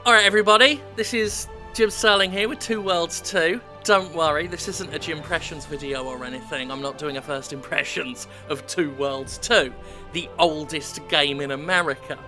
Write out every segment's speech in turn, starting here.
Alright everybody, this is Jim Sterling here with Two Worlds 2. Don't worry, this isn't a Jimpressions video or anything. I'm not doing a first impressions of Two Worlds 2, the oldest game in America.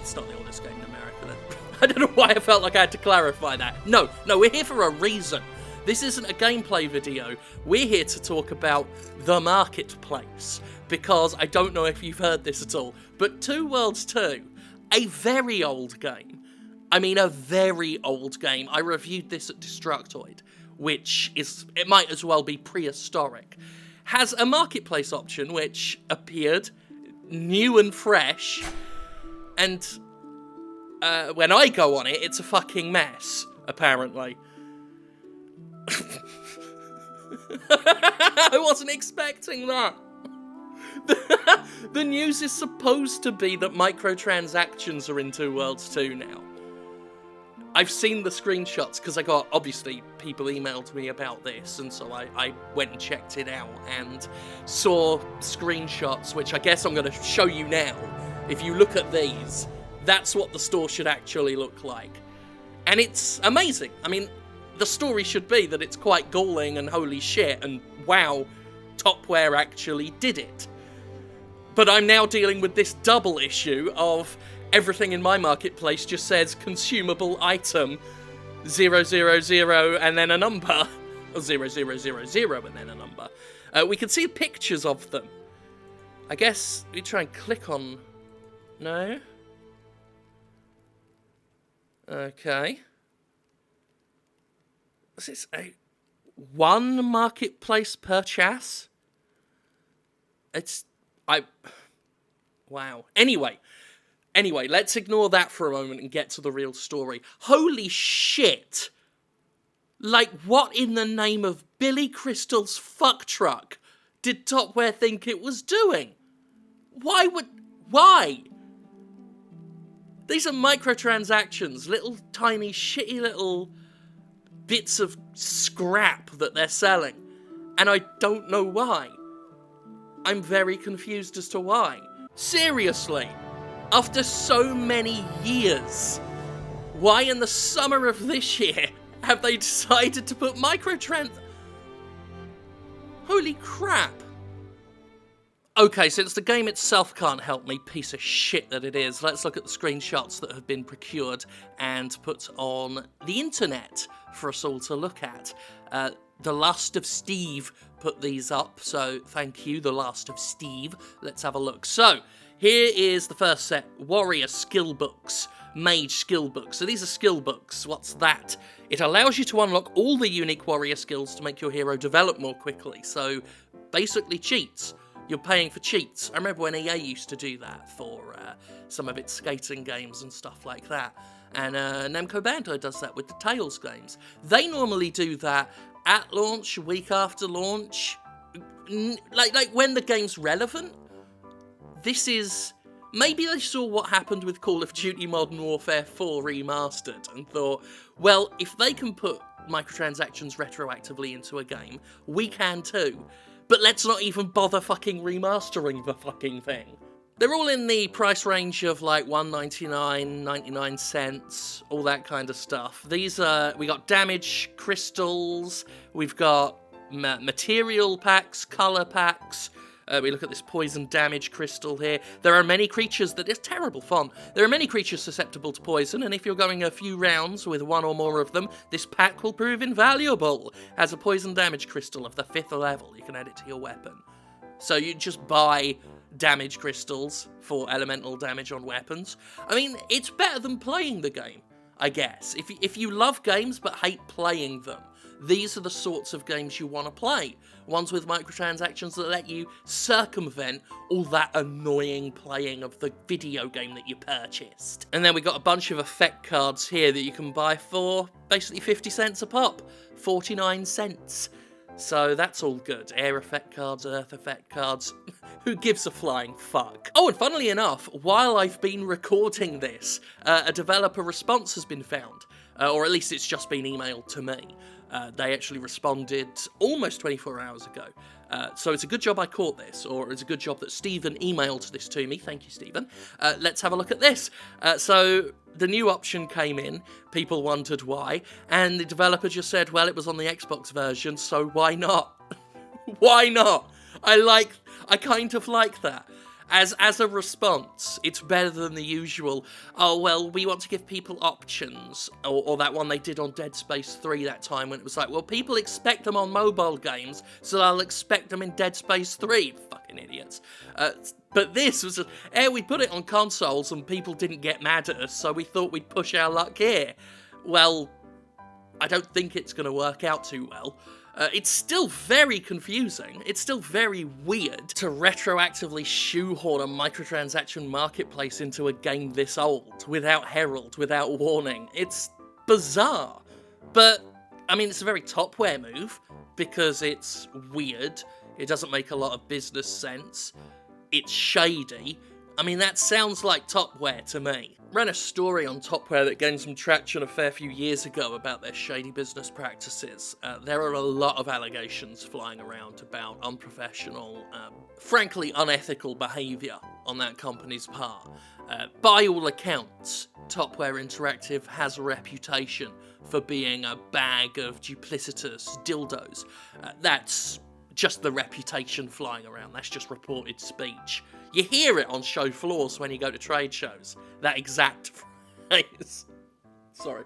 It's not the oldest game in America. I don't know why I felt like I had to clarify that. No, we're here for a reason. This isn't a gameplay video. We're here to talk about the marketplace, because I don't know if you've heard this at all, but Two Worlds 2, a very old game. I mean, a very old game. I reviewed this at Destructoid, which is, it might as well be prehistoric. Has a marketplace option, which appeared new and fresh, and when I go on it, it's a fucking mess, apparently. I wasn't expecting that. The news is supposed to be that microtransactions are in Two Worlds 2 now. I've seen the screenshots because I got, obviously, people emailed me about this, and so I went and checked it out and saw screenshots, which I guess I'm going to show you now. If you look at these, that's what the store should actually look like. And it's amazing. I mean, the story should be that it's quite galling and holy shit, and wow, Topware actually did it. But I'm now dealing with this double issue of everything in my marketplace just says consumable item 000 and then a number, or 0000 and then a number. We can see pictures of them. I guess we try and click on... No? Okay. Is this a one marketplace purchase? Wow. Anyway, let's ignore that for a moment and get to the real story. Holy shit! Like, what in the name of Billy Crystal's fuck truck did Topware think it was doing? Why? These are microtransactions, little tiny shitty little bits of scrap that they're selling, and I don't know why. I'm very confused as to why. Seriously, after so many years, why in the summer of this year have they decided to put Holy crap. Okay, since the game itself can't help me, piece of shit that it is, let's look at the screenshots that have been procured and put on the internet for us all to look at. The Last of Steve put these up, so thank you, The Last of Steve. Let's have a look. So, here is the first set, Warrior Skill Books, Mage Skill Books. So these are skill books. What's that? It allows you to unlock all the unique warrior skills to make your hero develop more quickly. So, basically cheats. You're paying for cheats. I remember when EA used to do that for some of its skating games and stuff like that. And Namco Bandai does that with the Tales games. They normally do that at launch, a week after launch, like when the game's relevant. This is... Maybe they saw what happened with Call of Duty Modern Warfare 4 Remastered and thought, well, if they can put microtransactions retroactively into a game, we can too. But let's not even bother fucking remastering the fucking thing. They're all in the price range of like $1.99, 99 cents, all that kind of stuff. These are, we got damage crystals, we've got material packs, color packs. We look at this poison damage crystal here. There are many creatures that is terrible font. There are many creatures susceptible to poison, and if you're going a few rounds with one or more of them, this pack will prove invaluable. Has a poison damage crystal of the 5th level. You can add it to your weapon. So you just buy damage crystals for elemental damage on weapons. I mean, it's better than playing the game, I guess. If you love games but hate playing them, these are the sorts of games you want to play. Ones with microtransactions that let you circumvent all that annoying playing of the video game that you purchased. And then we got a bunch of effect cards here that you can buy for basically 50 cents a pop. 49 cents. So that's all good. Air effect cards, earth effect cards. Who gives a flying fuck? Oh, and funnily enough, while I've been recording this, a developer response has been found. Or at least it's just been emailed to me. They actually responded almost 24 hours ago. So it's a good job I caught this, or it's a good job that Stephen emailed this to me. Thank you, Stephen. Let's have a look at this. So the new option came in, people wondered why, and the developer just said, well, it was on the Xbox version, so why not? Why not? I kind of like that. As a response, it's better than the usual, oh, well, we want to give people options, or that one they did on Dead Space 3 that time, when it was like, well, people expect them on mobile games, so they'll expect them in Dead Space 3, fucking idiots. But this was we put it on consoles and people didn't get mad at us, so we thought we'd push our luck here. Well, I don't think it's going to work out too well. It's still very confusing. It's still very weird to retroactively shoehorn a microtransaction marketplace into a game this old, without herald, without warning. It's bizarre. But, I mean, it's a very Topware move, because it's weird, it doesn't make a lot of business sense, it's shady. I mean, that sounds like Topware to me. Ran a story on Topware that gained some traction a fair few years ago about their shady business practices. There are a lot of allegations flying around about unprofessional, frankly unethical behaviour on that company's part. By all accounts, Topware Interactive has a reputation for being a bag of duplicitous dildos. That's just the reputation flying around, that's just reported speech. You hear it on show floors when you go to trade shows, that exact phrase. Sorry.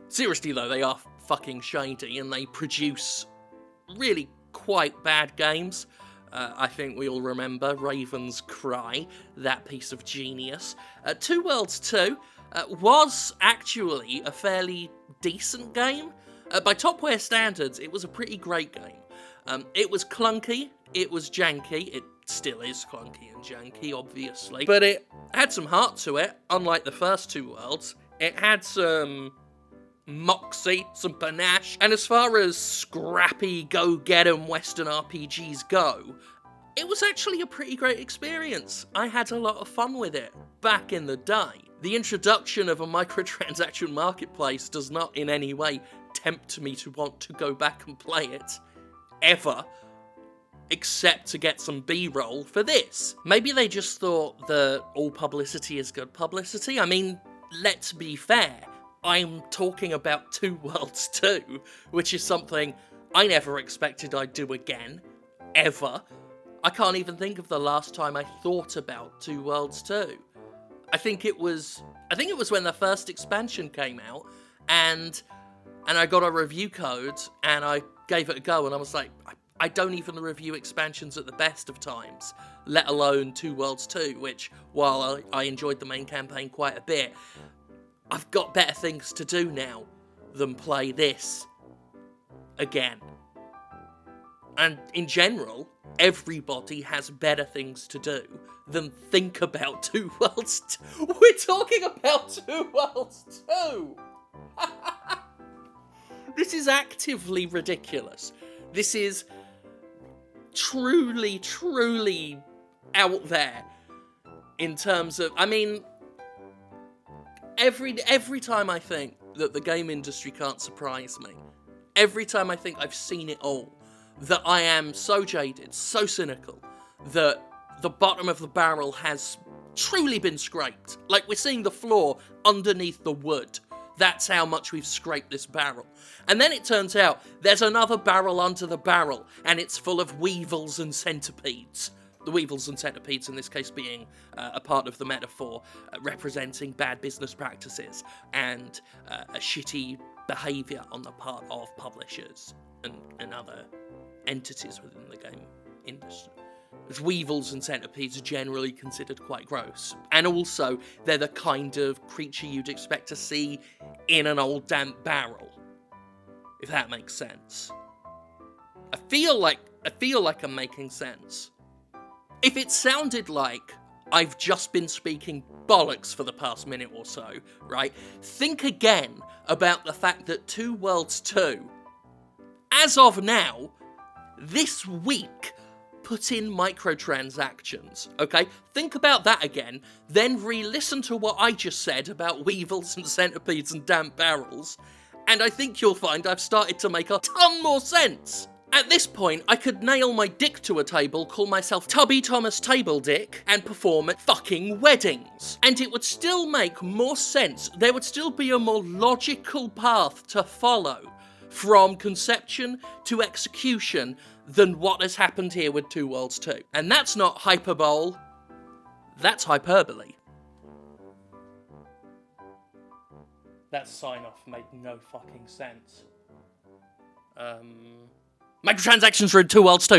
Seriously though, they are fucking shady, and they produce really quite bad games. I think we all remember Raven's Cry, that piece of genius. Two Worlds 2 was actually a fairly decent game. By Topware standards, it was a pretty great game. It was clunky, it was janky, it still is clunky and janky, obviously, but it had some heart to it, unlike the first Two Worlds. It had some moxie, some panache, and as far as scrappy, go-get-'em Western RPGs go, it was actually a pretty great experience. I had a lot of fun with it, back in the day. The introduction of a microtransaction marketplace does not in any way tempt me to want to go back and play it, ever, except to get some B-roll for this. Maybe they just thought that all publicity is good publicity. I mean, let's be fair, I'm talking about Two Worlds 2, which is something I never expected I'd do again, ever. I can't even think of the last time I thought about Two Worlds 2. I think it was when the first expansion came out, and I got a review code, and I gave it a go, and I was like, I don't even review expansions at the best of times, let alone Two Worlds 2, which, while I enjoyed the main campaign quite a bit, I've got better things to do now than play this again. And in general, everybody has better things to do than think about Two Worlds 2. We're talking about Two Worlds 2! This is actively ridiculous. This is truly, truly out there in terms of, I mean, every time I think that the game industry can't surprise me, every time I think I've seen it all, that I am so jaded, so cynical, that the bottom of the barrel has truly been scraped. Like, we're seeing the floor underneath the wood. That's how much we've scraped this barrel. And then it turns out there's another barrel under the barrel, and it's full of weevils and centipedes. The weevils and centipedes in this case being a part of the metaphor, representing bad business practices and a shitty behaviour on the part of publishers and other entities within the game industry. As weevils and centipedes are generally considered quite gross. And also, they're the kind of creature you'd expect to see in an old damp barrel. If that makes sense. I feel like I'm making sense. If it sounded like I've just been speaking bollocks for the past minute or so, right? Think again about the fact that Two Worlds 2, as of now, this week, put in microtransactions, okay? Think about that again, then re-listen to what I just said about weevils and centipedes and damp barrels, And I think you'll find I've started to make a ton more sense. At this point, I could nail my dick to a table, call myself Tubby Thomas Table Dick, and perform at fucking weddings. And it would still make more sense. There would still be a more logical path to follow from conception to execution than what has happened here with Two Worlds 2. And that's not hyperbole, that's hyperbole. That sign-off made no fucking sense. Microtransactions are in Two Worlds 2.